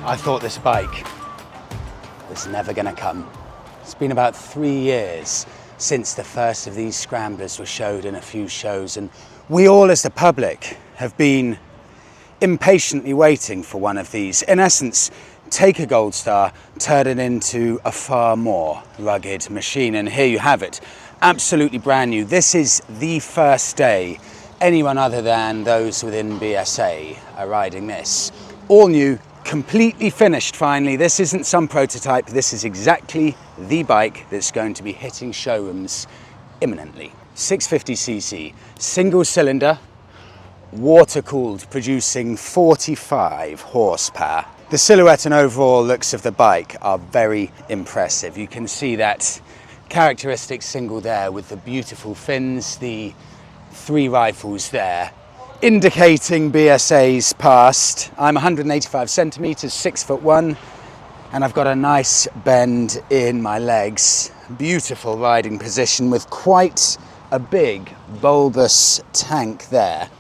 I thought this bike was never going to come. It's been about 3 years since the first of these Scramblers were showed in a few shows, and we all as the public have been impatiently waiting for one of these. In essence, take a Gold Star, turn it into a far more rugged machine, and here you have it, absolutely brand new. This is the first day anyone other than those within BSA are riding this. All new, completely finished finally. This isn't some prototype, this is exactly the bike that's going to be hitting showrooms imminently. 650cc, single cylinder, water cooled, producing 45 horsepower. The silhouette and overall looks of the bike are very impressive. You can see that characteristic single there with the beautiful fins, the 3 rifles there, indicating BSA's past. I'm 185 centimeters, 6'1", and I've got a nice bend in my legs. Beautiful riding position with quite a big bulbous tank there.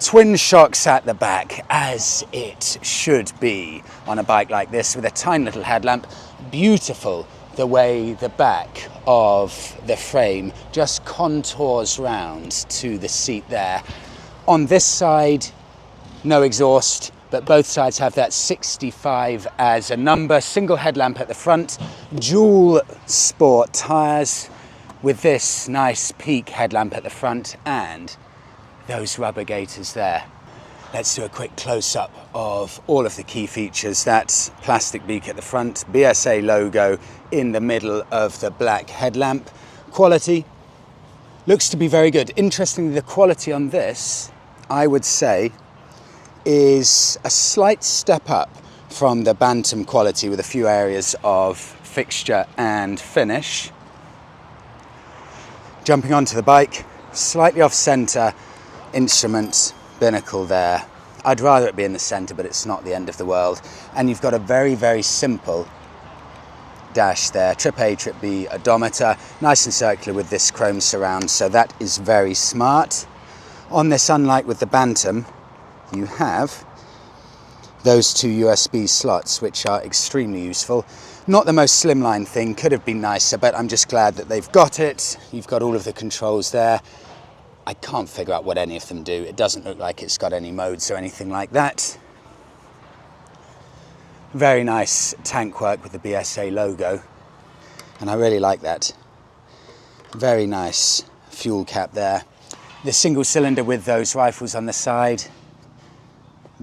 Twin shocks at the back, as it should be on a bike like this, with a tiny little headlamp. Beautiful the way the back of the frame just contours round to the seat there. On this side, no exhaust, but both sides have that 65 as a number. Single headlamp at the front, dual sport tyres with this nice peak headlamp at the front and those rubber gaiters there. Let's do a quick close-up of all of the key features. That plastic beak at the front, BSA logo in the middle of the black headlamp. Quality looks to be very good. Interestingly, the quality on this, I would say, is a slight step up from the Bantam quality, with a few areas of fixture and finish. Jumping onto the bike, slightly off-centre instrument binnacle there. I'd rather it be in the centre, but it's not the end of the world. And you've got a very, very simple dash there, trip A, trip B odometer, nice and circular with this chrome surround, so that is very smart. On this, unlike with the Bantam, you have those 2 USB slots, which are extremely useful. Not the most slimline thing, could have been nicer, but I'm just glad that they've got it. You've got all of the controls there. I can't figure out what any of them do. It doesn't look like it's got any modes or anything like that. Very nice tank work with the BSA logo, and I really like that. Very nice fuel cap there. The single cylinder with those rifles on the side.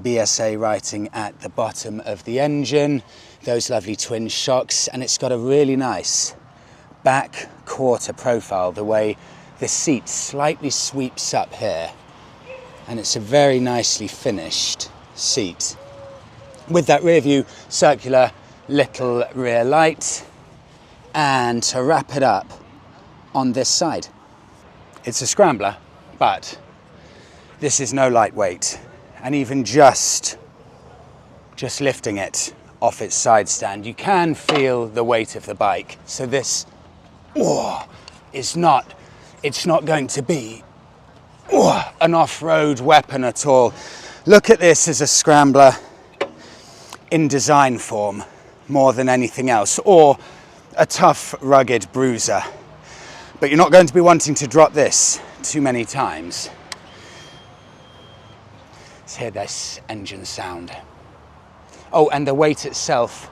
BSA writing at the bottom of the engine. Those lovely twin shocks, and it's got a really nice back quarter profile, the way the seat slightly sweeps up here, and it's a very nicely finished seat. With that rear view circular little rear light, and to wrap it up on this side. It's a Scrambler, but this is no lightweight, and even just lifting it off its side stand, you can feel the weight of the bike. So this is not, it's not going to be an off-road weapon at all. Look at this as a Scrambler in design form more than anything else, or a tough, rugged bruiser. But you're not going to be wanting to drop this too many times. Let's hear this engine sound. Oh, and the weight itself,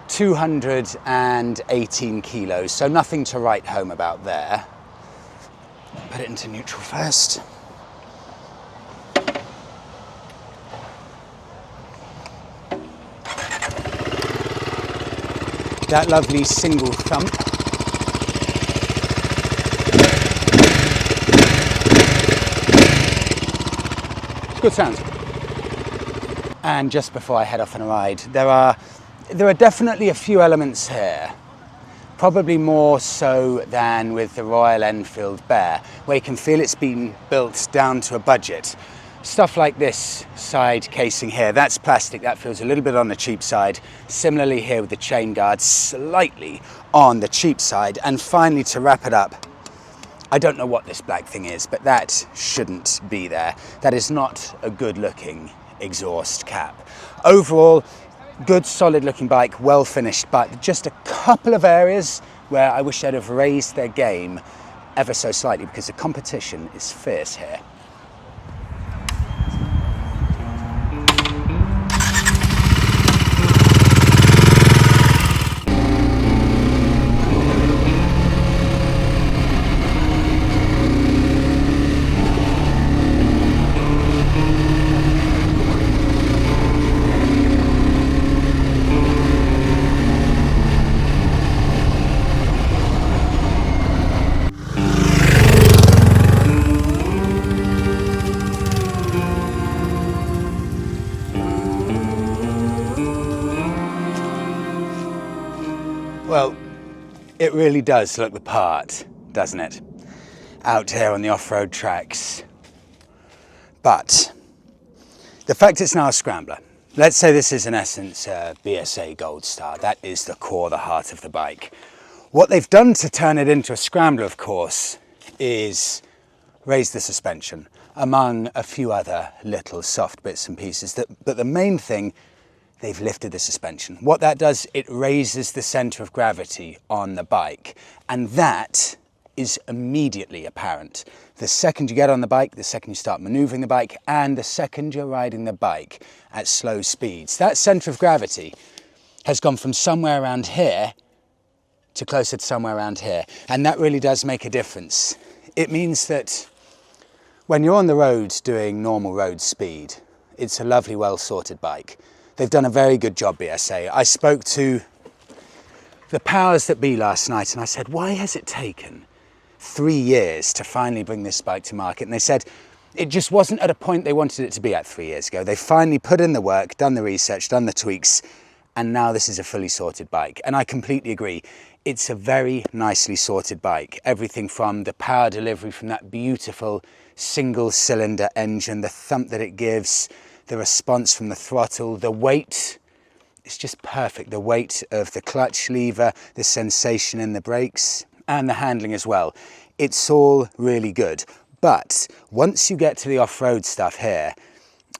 218 kilos, so nothing to write home about there. Put it into neutral first. That lovely single thump. Good sound. And just before I head off on a ride, there are definitely a few elements here, probably more so than with the Royal Enfield Bear, where you can feel it's been built down to a budget. Stuff like this side casing here, that's plastic, that feels a little bit on the cheap side. Similarly here with the chain guard, slightly on the cheap side. And finally, to wrap it up, I don't know what this black thing is, but that shouldn't be there. That is not a good looking exhaust cap. Overall, Good, solid looking bike, well finished, but just a couple of areas where I wish they'd have raised their game ever so slightly, because the competition is fierce here. Well, it really does look the part, doesn't it? Out here on the off-road tracks. But the fact it's now a Scrambler, let's say this is in essence a BSA Gold Star. That is the core, the heart of the bike. What they've done to turn it into a Scrambler, of course, is raise the suspension, among a few other little soft bits and pieces. But the main thing, they've lifted the suspension. What that does, it raises the center of gravity on the bike, and that is immediately apparent. The second you get on the bike, the second you start maneuvering the bike, and the second you're riding the bike at slow speeds, that center of gravity has gone from somewhere around here to closer to somewhere around here, and that really does make a difference. It means that when you're on the road doing normal road speed, it's a lovely, well-sorted bike. They've done a very good job, BSA. I spoke to the powers that be last night and I said, why has it taken 3 years to finally bring this bike to market? And they said it just wasn't at a point they wanted it to be at 3 years ago. They finally put in the work, done the research, done the tweaks, and now this is a fully sorted bike. And I completely agree. It's a very nicely sorted bike. Everything from the power delivery from that beautiful single cylinder engine, the thump that it gives, the response from the throttle, the weight, it's just perfect. The weight of the clutch lever, the sensation in the brakes, and the handling as well. It's all really good. But once you get to the off-road stuff here,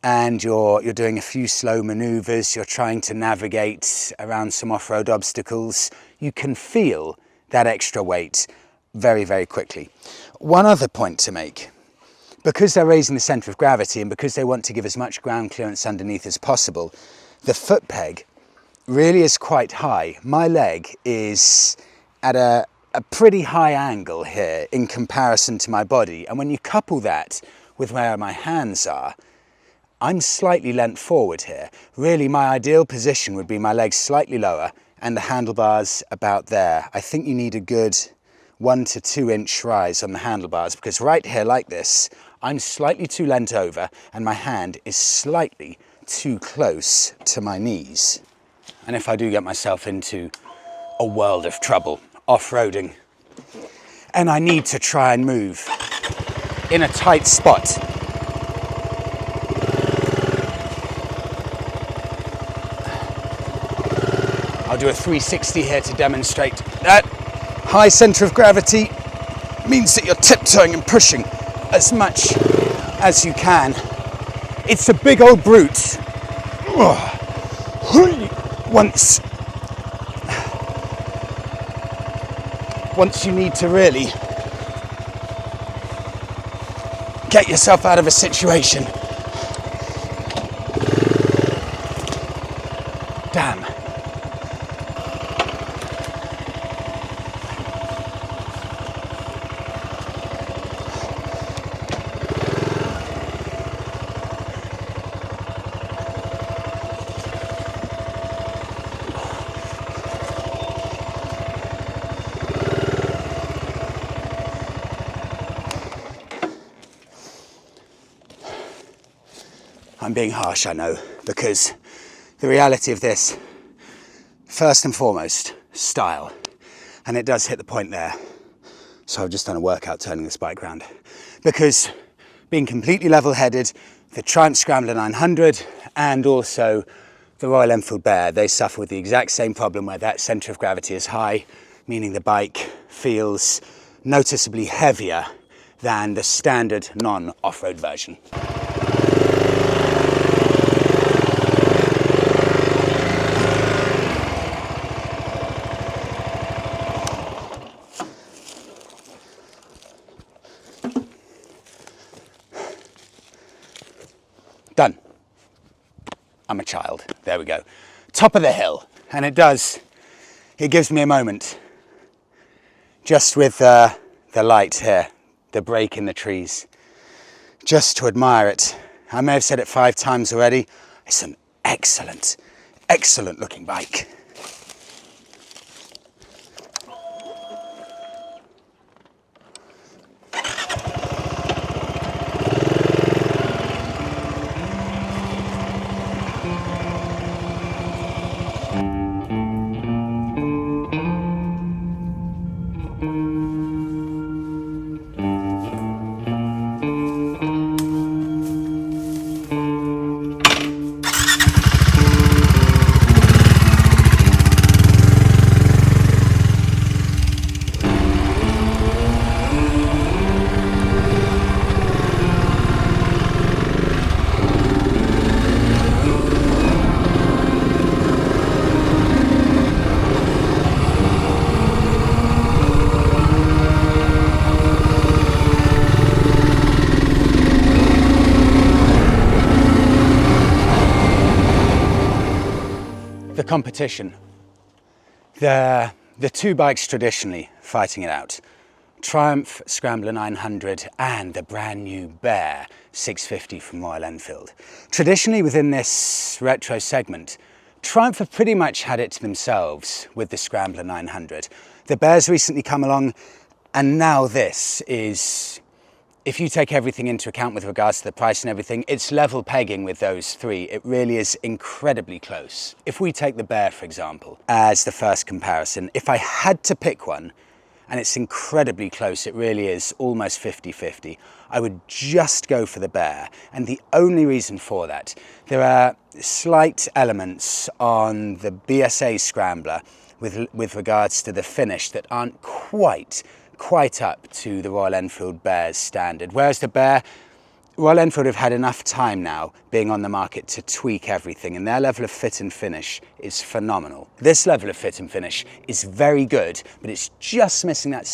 and you're doing a few slow maneuvers, you're trying to navigate around some off-road obstacles, you can feel that extra weight very, very quickly. One other point to make. Because they're raising the centre of gravity and because they want to give as much ground clearance underneath as possible, the foot peg really is quite high. My leg is at a pretty high angle here in comparison to my body. And when you couple that with where my hands are, I'm slightly leant forward here. Really, my ideal position would be my legs slightly lower and the handlebars about there. I think you need a good 1 to 2 inch rise on the handlebars, because right here like this, I'm slightly too leant over and my hand is slightly too close to my knees. And if I do get myself into a world of trouble off-roading and I need to try and move in a tight spot, I'll do a 360 here to demonstrate that high center of gravity means that you're tiptoeing and pushing as much as you can. It's a big old brute. Once you need to really get yourself out of a situation. Damn. I'm being harsh, I know, because the reality of this, first and foremost, style. And it does hit the point there. So I've just done a workout turning this bike around. Because being completely level-headed, the Triumph Scrambler 900 and also the Royal Enfield Bear, they suffer with the exact same problem where that centre of gravity is high, meaning the bike feels noticeably heavier than the standard non-off-road version. I'm a child. There we go. Top of the hill. And it gives me a moment just with the light here, the break in the trees, just to admire it. I may have said it 5 times already. It's an excellent, excellent looking bike. The competition, the 2 bikes traditionally fighting it out, Triumph Scrambler 900 and the brand new Bear 650 from Royal Enfield. Traditionally within this retro segment, Triumph have pretty much had it to themselves with the Scrambler 900. The Bear's recently come along, and now this is, if you take everything into account with regards to the price and everything, it's level pegging with those 3. It really is incredibly close. If we take the Bear, for example, as the first comparison, if I had to pick one, and it's incredibly close, it really is almost 50-50, I would just go for the Bear. And the only reason for that, there are slight elements on the BSA Scrambler with regards to the finish that aren't quite up to the Royal Enfield Bear's standard. Whereas the Bear, Royal Enfield have had enough time now being on the market to tweak everything, and their level of fit and finish is phenomenal. This level of fit and finish is very good, but it's just missing that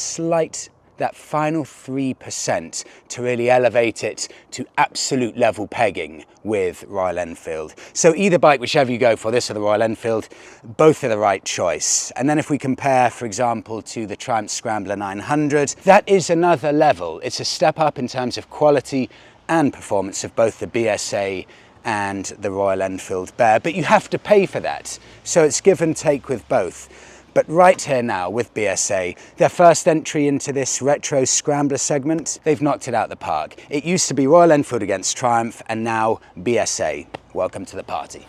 final 3% to really elevate it to absolute level pegging with Royal Enfield. So either bike, whichever you go for, this or the Royal Enfield, both are the right choice. And then if we compare, for example, to the Triumph Scrambler 900, that is another level. It's a step up in terms of quality and performance of both the BSA and the Royal Enfield Bear, but you have to pay for that. So it's give and take with both. But right here now with BSA, their first entry into this retro Scrambler segment, they've knocked it out the park. It used to be Royal Enfield against Triumph, and now BSA. Welcome to the party.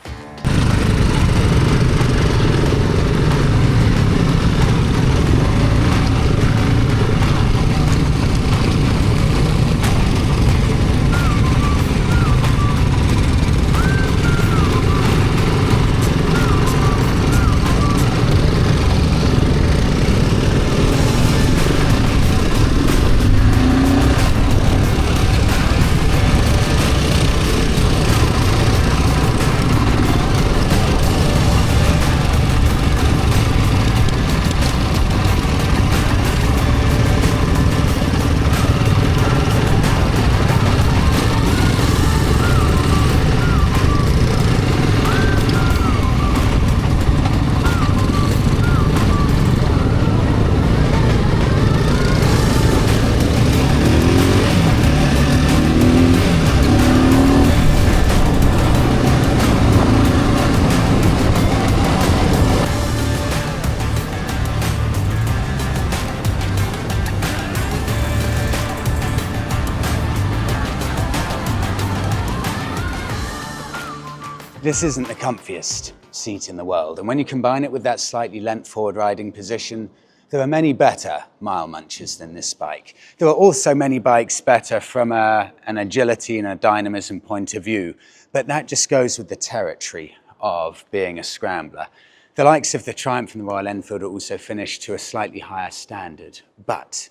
This isn't the comfiest seat in the world, and when you combine it with that slightly leant forward riding position, there are many better mile munchers than this bike. There are also many bikes better from an agility and a dynamism point of view, but that just goes with the territory of being a scrambler. The likes of the Triumph and the Royal Enfield are also finished to a slightly higher standard, but,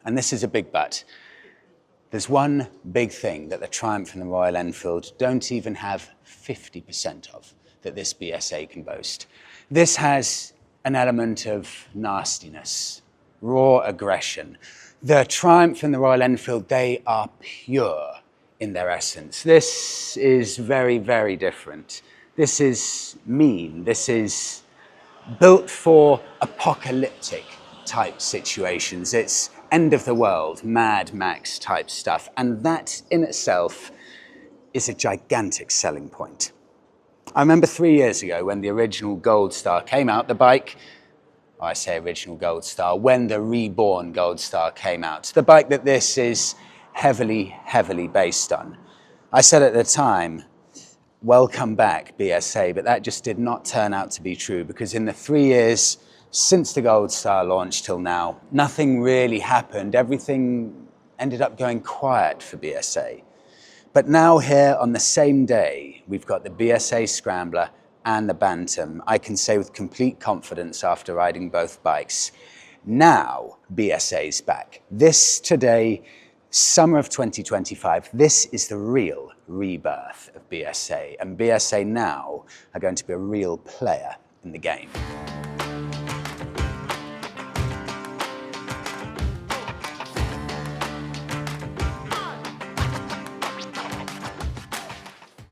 and this is a big but, there's one big thing that the Triumph and the Royal Enfield don't even have 50% of that this BSA can boast. This has an element of nastiness, raw aggression. The Triumph and the Royal Enfield, they are pure in their essence. This is very, very different. This is mean. This is built for apocalyptic type situations. It's end of the world, Mad Max type stuff. And that in itself is a gigantic selling point. I remember 3 years ago when the original Gold Star came out, the bike, I say original Gold Star, when the reborn Gold Star came out, the bike that this is heavily, heavily based on. I said at the time, welcome back BSA, but that just did not turn out to be true, because in the 3 years since the Gold Star launched till now, nothing really happened. Everything ended up going quiet for BSA. But now here on the same day, we've got the BSA Scrambler and the Bantam. I can say with complete confidence after riding both bikes, now BSA's back. This today, summer of 2025, this is the real rebirth of BSA. And BSA now are going to be a real player in the game.